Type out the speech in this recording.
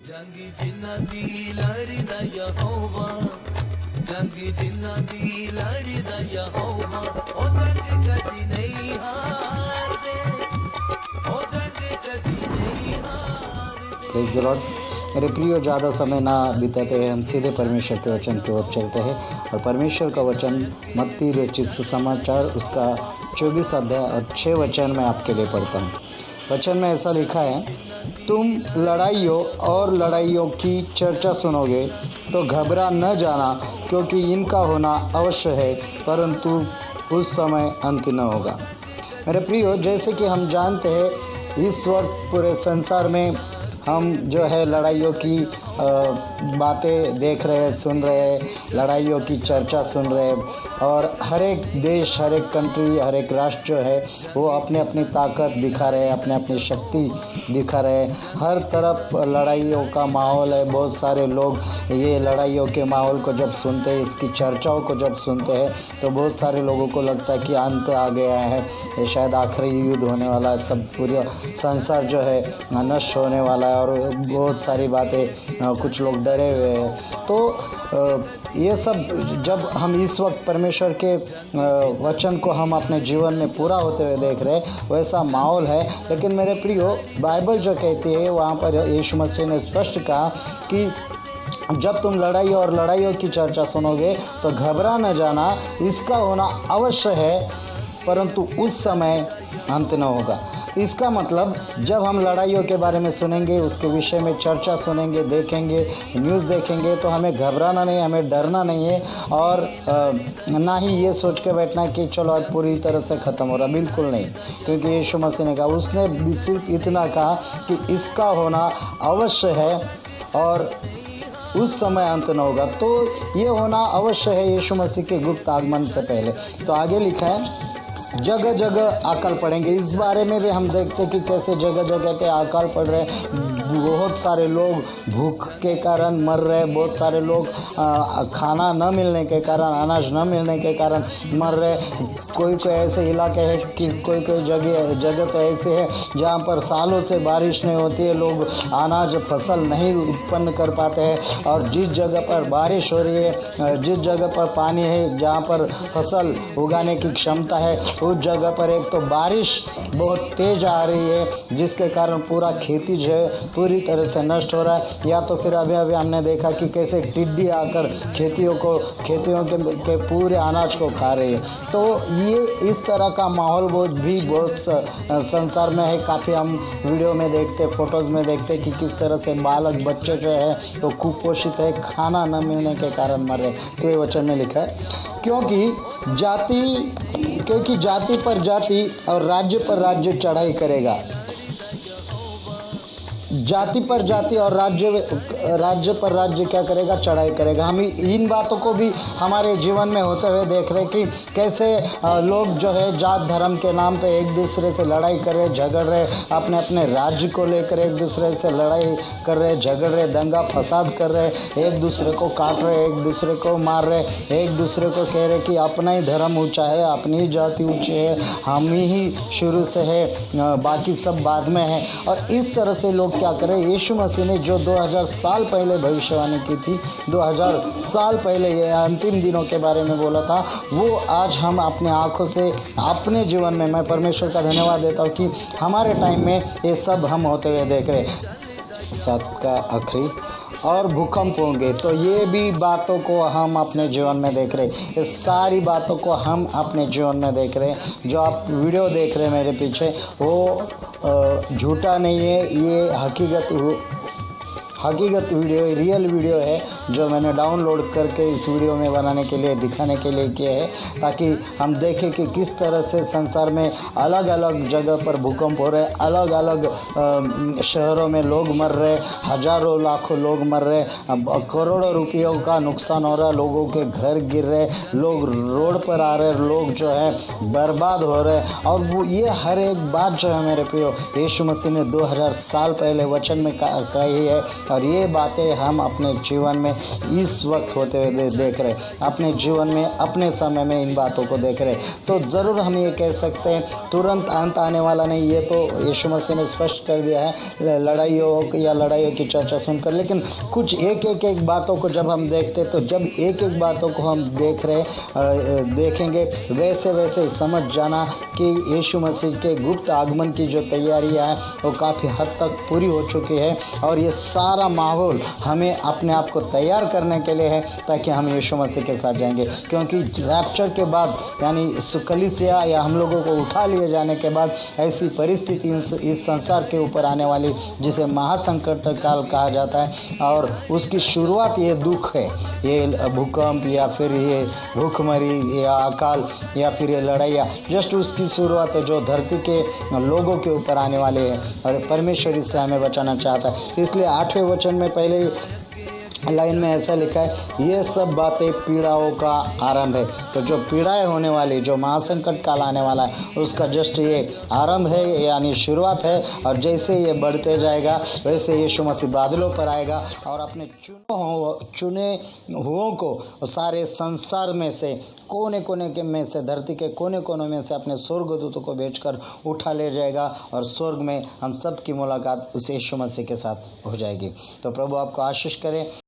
जंगी जिन्ना दी लड़ी दा यहोवा, जंगी जिन्ना दी लड़ी दा यहोवा, ओ जंग कदी नहीं हारदे, ओ जंग कदी नहीं हारदे। Praise the Lord. मेरे प्रियो, ज़्यादा समय ना बिताते हुए हम सीधे परमेश्वर के वचन की ओर चलते हैं। और परमेश्वर का वचन मत्ती रचित सुसमाचार उसका 24 अध्याय और 6 वचन में आपके लिए पढ़ता हूँ। वचन में ऐसा लिखा है, तुम लड़ाइयों और लड़ाइयों की चर्चा सुनोगे तो घबरा न जाना, क्योंकि इनका होना अवश्य है, परंतु उस समय अंत न होगा। मेरे प्रियो, जैसे कि हम जानते हैं इस वक्त पूरे संसार में हम जो है लड़ाइयों की बातें देख रहे हैं, सुन रहे हैं, लड़ाइयों की चर्चा सुन रहे हैं। और हर एक देश, हर एक कंट्री, हर एक राष्ट्र जो है वो अपने अपनी ताकत दिखा रहे हैं, अपने अपनी शक्ति दिखा रहे हैं। हर तरफ लड़ाइयों का माहौल है। बहुत सारे लोग ये लड़ाइयों के माहौल को जब सुनते हैं, इसकी चर्चाओं को जब सुनते हैं, तो बहुत सारे लोगों को लगता है कि अंत आ गया है, ये शायद आखिरी युद्ध होने वाला है, सब पूरा संसार जो है नष्ट होने वाला है। और बहुत सारी बातें, कुछ लोग डरे हुए हैं। तो ये सब जब हम इस वक्त परमेश्वर के वचन को हम अपने जीवन में पूरा होते हुए देख रहे हैं, वैसा माहौल है। लेकिन मेरे प्रियो, बाइबल जो कहती है वहाँ पर यीशु मसीह ने स्पष्ट कहा कि जब तुम लड़ाई और लड़ाइयों की चर्चा सुनोगे तो घबरा न जाना, इसका होना अवश्य है, परंतु उस समय अंत न होगा। इसका मतलब जब हम लड़ाइयों के बारे में सुनेंगे, उसके विषय में चर्चा सुनेंगे, देखेंगे, न्यूज़ देखेंगे, तो हमें घबराना नहीं, हमें डरना नहीं है। और ना ही ये सोच के बैठना कि चलो अब पूरी तरह से ख़त्म हो रहा, बिल्कुल नहीं। क्योंकि यीशु मसीह ने कहा, उसने भी सिर्फ इतना कहा कि इसका होना अवश्य है और उस समय अंत न होगा। तो ये होना अवश्य है यीशु मसीह के गुप्त आगमन से पहले। तो आगे लिखा है, जगह जगह अकाल पड़ेंगे। इस बारे में भी हम देखते कि कैसे जगह जगह पे अकाल पड़ रहे हैं। बहुत सारे लोग भूख के कारण मर रहे हैं, बहुत सारे लोग खाना न मिलने के कारण, अनाज न मिलने के कारण मर रहे। कोई कोई ऐसे इलाके हैं कि कोई कोई जगह तो ऐसे है जहाँ पर सालों से बारिश नहीं होती है, लोग अनाज फसल नहीं उत्पन्न कर पाते हैं। और जिस जगह पर बारिश हो रही है, जिस जगह पर पानी है, जहाँ पर फसल उगाने की क्षमता है, उस जगह पर एक तो बारिश बहुत तेज़ आ रही है, जिसके कारण पूरा खेती जो है पूरी तरह से नष्ट हो रहा है। या तो फिर अभी हमने देखा कि कैसे टिड्डी आकर खेतियों के पूरे अनाज को खा रही है। तो ये इस तरह का माहौल बहुत संसार में है। काफ़ी हम वीडियो में देखते, फोटोज़ में देखते कि किस तरह से बालक बच्चे जो है तो कुपोषित है, खाना न मिलने के कारण मर रहे। तो ये वचन में लिखा है, क्योंकि जाति पर जाति और राज्य पर राज्य चढ़ाई करेगा। जाति पर जाति और राज्य पर राज्य क्या करेगा? चढ़ाई करेगा। हम इन बातों को भी हमारे जीवन में होते हुए देख रहे कि कैसे लोग जो है जात धर्म के नाम पे एक दूसरे से लड़ाई कर रहे, झगड़ रहे, अपने अपने राज्य को लेकर एक दूसरे से लड़ाई कर रहे, झगड़ रहे, दंगा फसाद कर रहे, एक दूसरे को काट रहे, एक दूसरे को मार रहे, एक दूसरे को कह रहे कि अपना ही धर्म ऊंचा है, अपनी ही जाति ऊंची है, हम ही शुरू से है, बाकी सब बाद में है। और इस तरह से लोग क्या करें? यीशु मसीह ने जो 2000 साल पहले भविष्यवाणी की थी, 2000 साल पहले ये अंतिम दिनों के बारे में बोला था, वो आज हम अपने आँखों से अपने जीवन में, मैं परमेश्वर का धन्यवाद देता हूँ कि हमारे टाइम में ये सब हम होते हुए देख रहे। 7 का आखिरी और भूकंप होंगे, तो ये भी बातों को हम अपने जीवन में देख रहे। ये सारी बातों को हम अपने जीवन में देख रहे। जो आप वीडियो देख रहे हैं मेरे पीछे, वो झूठा नहीं है, ये हकीकत वीडियो, रियल वीडियो है जो मैंने डाउनलोड करके इस वीडियो में बनाने के लिए, दिखाने के लिए किया है, ताकि हम देखें कि किस तरह से संसार में अलग अलग जगह पर भूकंप हो रहे, अलग अलग शहरों में लोग मर रहे, हजारों लाखों लोग मर रहे, करोड़ों रुपयों का नुकसान हो रहा है, लोगों के घर गिर रहे, लोग रोड पर आ रहे, लोग जो है बर्बाद हो रहे। और वो ये हर एक बात जो है मेरे प्रियो, यीशु मसीह ने 2000 साल पहले वचन में कही है, और ये बातें हम अपने जीवन में इस वक्त होते हुए देख रहे, अपने जीवन में अपने समय में इन बातों को देख रहे, तो ज़रूर हम ये कह सकते हैं तुरंत अंत आने वाला नहीं। ये तो यीशु मसीह ने स्पष्ट कर दिया है लड़ाइयों की चर्चा सुनकर। लेकिन कुछ एक बातों को जब हम देखते, तो जब एक बातों को हम देखेंगे वैसे वैसे समझ जाना कि यीशु मसीह के गुप्त आगमन की जो तैयारियां हैं वो काफ़ी हद तक पूरी हो चुकी है। और ये सारा माहौल हमें अपने आप को तैयार करने के लिए है ताकि हम यीशु मसीह के साथ जाएंगे। क्योंकि रैप्चर के बाद यानी कलीसिया या हम लोगों को उठा लिए जाने के बाद ऐसी परिस्थिति इस संसार के ऊपर आने वाली, जिसे महासंकट काल कहा जाता है, और उसकी शुरुआत ये दुख है, ये भूकंप या फिर ये भूखमरी या अकाल या फिर ये लड़ाइयाँ, जस्ट उसकी शुरुआत है जो धरती के लोगों के ऊपर आने वाले हैं। और परमेश्वर इससे हमें बचाना चाहता है। इसलिए 8वें वचन में पहले लाइन में ऐसा लिखा है, ये सब बातें पीड़ाओं का आरंभ है। तो जो पीड़ाएं होने वाली, जो महासंकट काल आने वाला है, उसका जस्ट ये आरंभ है, यानी शुरुआत है। और जैसे ये बढ़ते जाएगा वैसे यीशु मसीह बादलों पर आएगा और अपने चुने हुओं को सारे संसार में से कोने कोने के में से, धरती के कोने कोने में से अपने स्वर्गदूतों को भेजकर उठा ले जाएगा और स्वर्ग में हम सब की मुलाकात उस यीशु मसीह के साथ हो जाएगी। तो प्रभु आपको आशीष करे।